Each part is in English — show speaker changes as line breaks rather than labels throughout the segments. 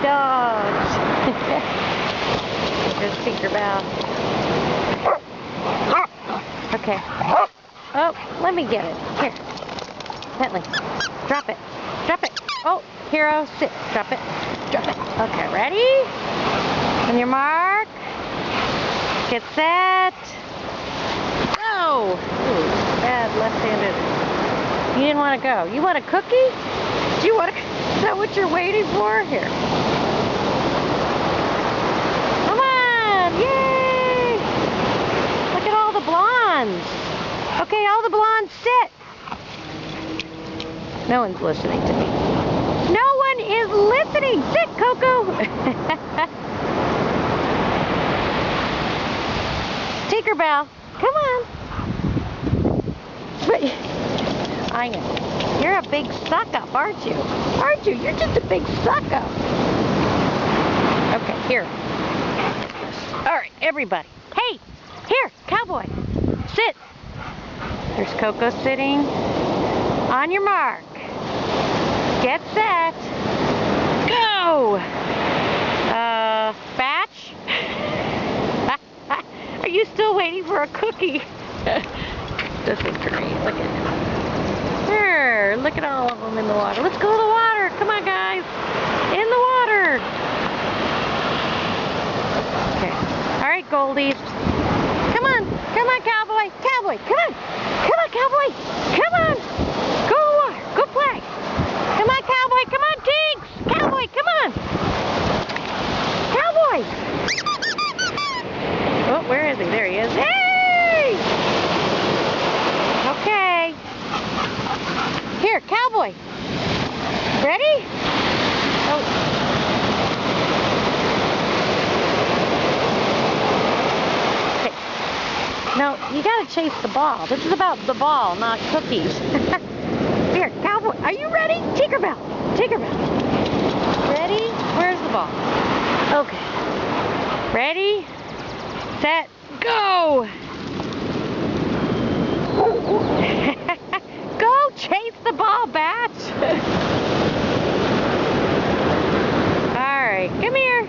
dogs. There's Tinkerbell. Okay. Oh, let me get it. Here. Bentley. Drop it. Drop it. Oh, Hero, sit. Drop it. Drop it. Okay, ready? On your mark. Get set. Go! Ooh, bad left-handed. You didn't want to go. You want a cookie? Do you want to... Is that what you're waiting for? Here. Come on! Yay! Look at all the blondes. Okay, all the blondes sit. No one's listening to me. No one is listening! Sit, Coco! Tinkerbell, come on. But I know. You're a big suck-up, aren't you? Aren't you? You're just a big suck-up. Okay, here. All right, everybody. Hey, here, Cowboy. Sit. There's Coco sitting. On your mark. Get set. Go! Batch? Are you still waiting for a cookie? This is great. Look at it. Here, look at all of them in the water. Let's go to the water. Come on, guys. In the water. Okay. All right, Goldies. Come on. Come on, Cowboy. Cowboy, come on. Come on, Cowboy. Come on. Go in the water. Go play. Come on, Cowboy. Come on, Tinks. Cowboy, come on. Cowboy. Oh, where is he? There he is. Hey! Okay. Here, Cowboy. Ready? Oh. Okay. No, you gotta chase the ball. This is about the ball, not cookies. Here, Cowboy. Are you ready? Tinkerbell. Tinkerbell. Ready? Where's the ball? Okay. Ready? Set. Go! Go chase the ball, Batch. All right, come here.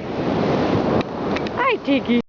Hi, Tiggy.